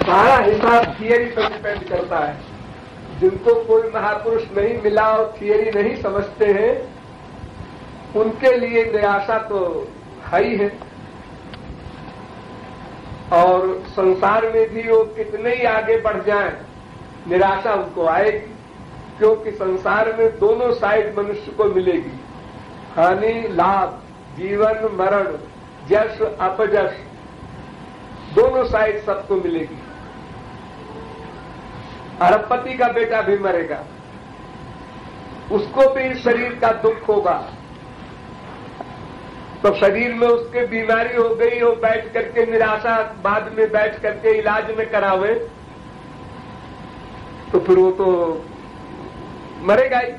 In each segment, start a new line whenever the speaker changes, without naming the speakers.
सारा हिसाब थियरी पर डिपेंड करता है। जिनको कोई महापुरुष नहीं मिला और थियरी नहीं समझते हैं, उनके लिए निराशा तो है ही है। और संसार में भी वो कितने ही आगे बढ़ जाएं, निराशा उनको आएगी, क्योंकि संसार में दोनों साइड मनुष्य को मिलेगी, हानि लाभ, जीवन मरण, यश अपयश, दोनों साइड सबको मिलेगी। अरबपति का बेटा भी मरेगा, उसको भी शरीर का दुख होगा। तो शरीर में उसके बीमारी हो गई हो, बैठ करके निराशा बाद में बैठ करके इलाज में करावे तो फिर वो तो मरेगा ही।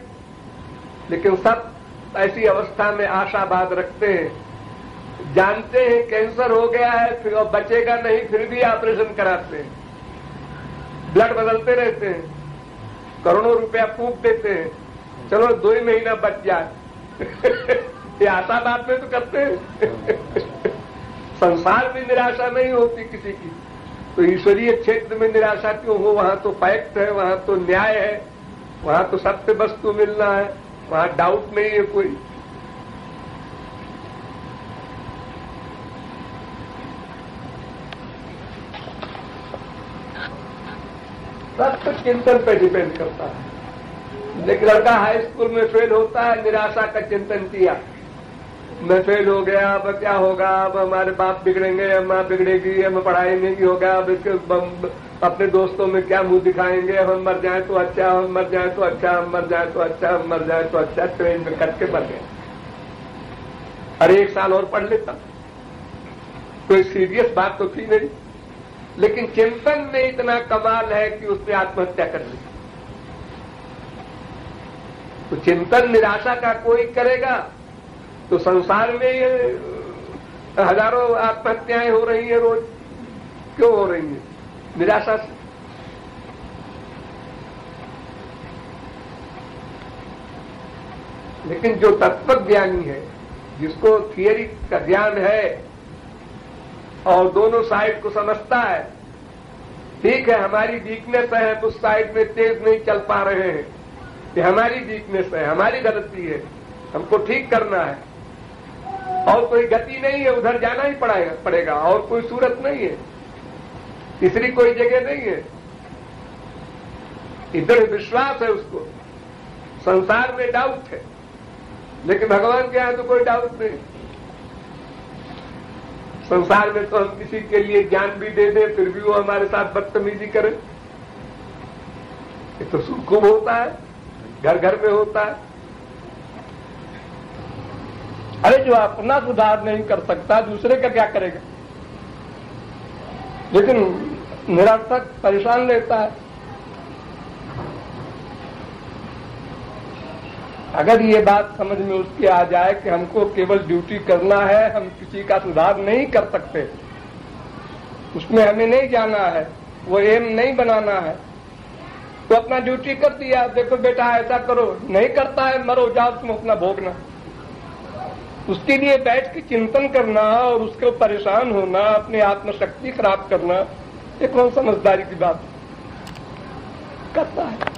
लेकिन सब ऐसी अवस्था में आशावाद रखते हैं, जानते हैं कैंसर हो गया है, फिर अब बचेगा नहीं, फिर भी ऑपरेशन कराते हैं, ब्लड बदलते रहते हैं, करोड़ों रुपया फूंक देते हैं, चलो 2 ही महीना बच जाए। ये आशावाद में तो करते हैं। संसार में निराशा नहीं होती किसी की, तो ईश्वरीय क्षेत्र में निराशा क्यों हो? वहां तो फैक्ट है, वहां तो न्याय है, वहां तो सत्य वस्तु मिलना है, वहां डाउट नहीं है कोई। सत्य चिंतन पे डिपेंड करता है। एक लड़का हाई स्कूल में फेल होता है, निराशा का चिंतन किया, मैं फेल हो गया, अब क्या होगा, अब हमारे बाप बिगड़ेंगे, अम्मा बिगड़ेगी, हम पढ़ाई नहीं होगा, अब इसके अपने दोस्तों में क्या मुंह दिखाएंगे, हम मर जाए तो अच्छा, हम मर जाए तो अच्छा, हम मर जाए तो अच्छा, हम मर जाए तो अच्छा। ट्रेन में कट के मर गए। अरे 1 साल और पढ़ लेता, कोई सीरियस बात तो थी नहीं, लेकिन चिंतन में इतना कमाल है कि उसने आत्महत्या कर ली। तो चिंतन निराशा का कोई करेगा तो संसार में ये हजारों आत्महत्याएं हो रही हैं रोज। क्यों हो रही हैं? निराशा से। लेकिन जो तत्वज्ञानी है, जिसको थियरी का ज्ञान है और दोनों साइड को समझता है, ठीक है हमारी वीकनेस है, उस साइड में तेज नहीं चल पा रहे हैं, ये हमारी वीकनेस है, हमारी गलती है, हमको ठीक करना है, और कोई गति नहीं है, उधर जाना ही पड़ेगा, और कोई सूरत नहीं है, तीसरी कोई जगह नहीं है। इधर विश्वास है उसको, संसार में डाउट है, लेकिन भगवान के यहां तो कोई डाउट नहीं। संसार में तो हम किसी के लिए ज्ञान भी दे दें, फिर भी वो हमारे साथ बदतमीजी करे। ये तो खूब होता है, घर घर में होता है। अरे जो अपना सुधार नहीं कर सकता, दूसरे का क्या करेगा? लेकिन निरर्थक परेशान रहता है। अगर ये बात समझ में उसकी आ जाए कि हमको केवल ड्यूटी करना है, हम किसी का सुधार नहीं कर सकते, उसमें हमें नहीं जाना है, वो एम नहीं बनाना है, तो अपना ड्यूटी कर दिया, देखो बेटा ऐसा करो, नहीं करता है मरो, जाओ तुम अपना भोगना। उसके लिए बैठ के चिंतन करना और उसको परेशान होना, अपनी आत्मशक्ति खराब करना, ये कौन समझदारी की बात करता है?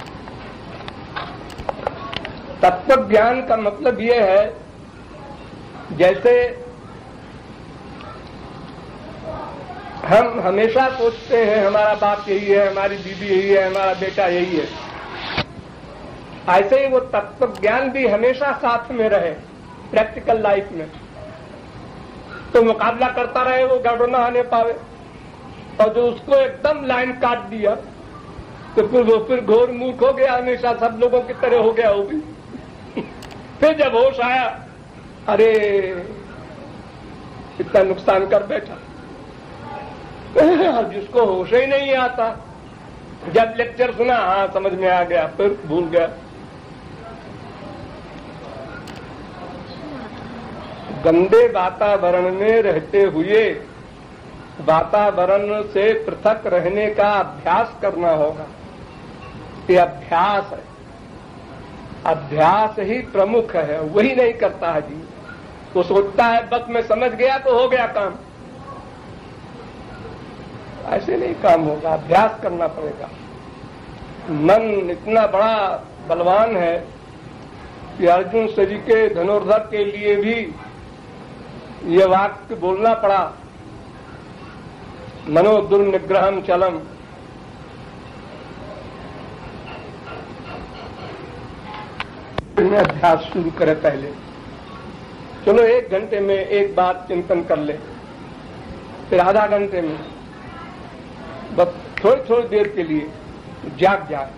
तत्व ज्ञान का मतलब ये है, जैसे हम हमेशा सोचते हैं हमारा बाप यही है, हमारी बीवी यही है, हमारा बेटा यही है, ऐसे ही वो तत्व ज्ञान भी हमेशा साथ में रहे प्रैक्टिकल लाइफ में, तो मुकाबला करता रहे, वो गड़बड़ न आने पावे। और जो उसको एकदम लाइन काट दिया तो फिर घोर मूर्ख हो गया, हमेशा सब लोगों की तरह हो गया वो भी। फिर जब होश आया, अरे इतना नुकसान कर बैठा। जिसको होश ही नहीं आता, जब लेक्चर सुना हाँ समझ में आ गया, फिर भूल गया। गंदे वातावरण में रहते हुए वातावरण से पृथक रहने का अभ्यास करना होगा। ये अभ्यास है, अभ्यास ही प्रमुख है, वही नहीं करता है जी। वो सोचता है बस मैं समझ गया तो हो गया काम। ऐसे नहीं काम होगा, अभ्यास करना पड़ेगा। मन इतना बड़ा बलवान है कि अर्जुन सजी के धनुर्धर के लिए भी ये वाक्य बोलना पड़ा, मनो दुर्निग्रहम चलम। अभ्यास शुरू करें पहले। चलो 1 घंटे में एक बात चिंतन कर ले, फिर आधा घंटे में, बस थोड़ी थोड़ी देर के लिए जाग जाए।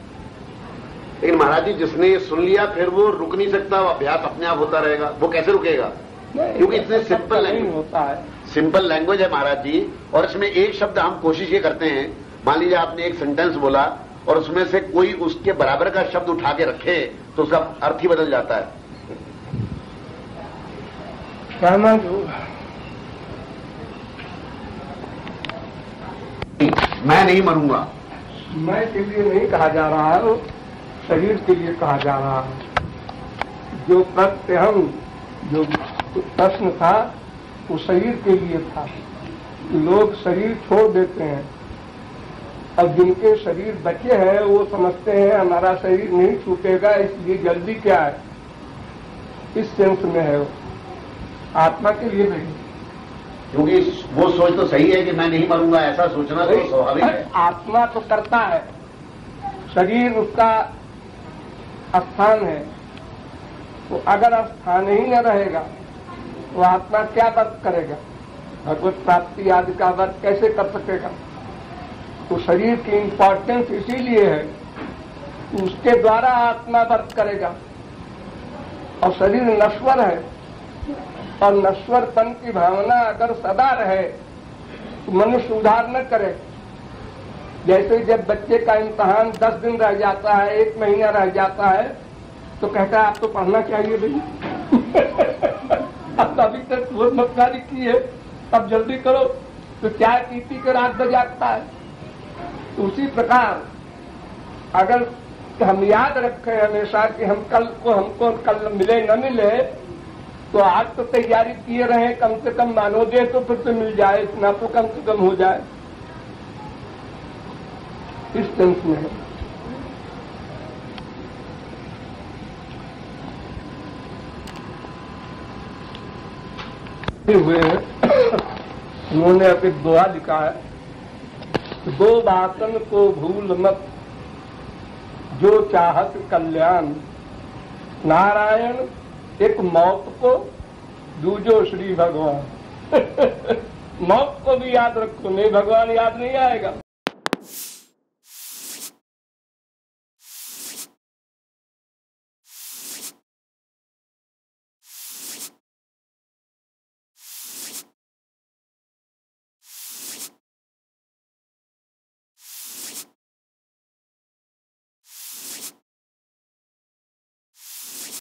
लेकिन महाराज जी, जिसने ये सुन लिया फिर वो रुक नहीं सकता, वो अभ्यास अपने आप होता रहेगा, वो कैसे रुकेगा? क्योंकि इतने सिंपल लैंग्वेज
होता है,
सिंपल लैंग्वेज है महाराज जी, और इसमें एक शब्द हम कोशिश ये करते हैं, मान लीजिए आपने एक सेंटेंस बोला और उसमें से कोई उसके बराबर का शब्द उठा के रखे तो उसका अर्थ ही बदल जाता है।
कहना जो
मैं नहीं मरूंगा,
मैं के लिए नहीं कहा जा रहा है, वो शरीर के लिए कहा जा रहा है। जो प्रत्यहम जो प्रश्न था वो शरीर के लिए था। लोग शरीर छोड़ देते हैं, अब जिनके शरीर बचे हैं वो समझते हैं हमारा शरीर नहीं छूटेगा, इसलिए जल्दी क्या है, इस सेंस में है वो। आत्मा के लिए नहीं,
क्योंकि वो सोच तो सही है कि मैं नहीं मरूंगा, ऐसा सोचना तो स्वाभाविक है।
आत्मा तो करता है, शरीर उसका स्थान है, तो अगर स्थान ही न रहेगा तो आत्मा क्या व्रत करेगा, भगवत प्राप्ति आदि का व्रत कैसे कर सकेगा? तो शरीर की इम्पोर्टेंस इसीलिए है, उसके द्वारा आत्मा व्रत करेगा। और शरीर नश्वर है, और नश्वरपन की भावना अगर सदा रहे तो मनुष्य उधार न करे। जैसे जब बच्चे का इम्तहान 10 दिन रह जाता है, 1 महीना रह जाता है, तो कहता है आप तो पढ़ना चाहिए भाई अब अभी तक वो मक्कारी की है, अब जल्दी करो। तो चाय पीती के रात भर जागता है। तो उसी प्रकार अगर हम याद रखें हमेशा कि हमको कल मिले न मिले, तो आज तो तैयारी किए रहे, कम से कम मानो दे तो फिर से मिल जाए, इतना तो कम से कम हो जाए, इस सेंस में है। हुए उन्होंने अब एक दोहा लिखा है, 2 वासन को भूल मत जो चाहत कल्याण, नारायण एक मौत को दूजो श्री भगवान मौत को भी याद रखो, नहीं भगवान याद नहीं आएगा।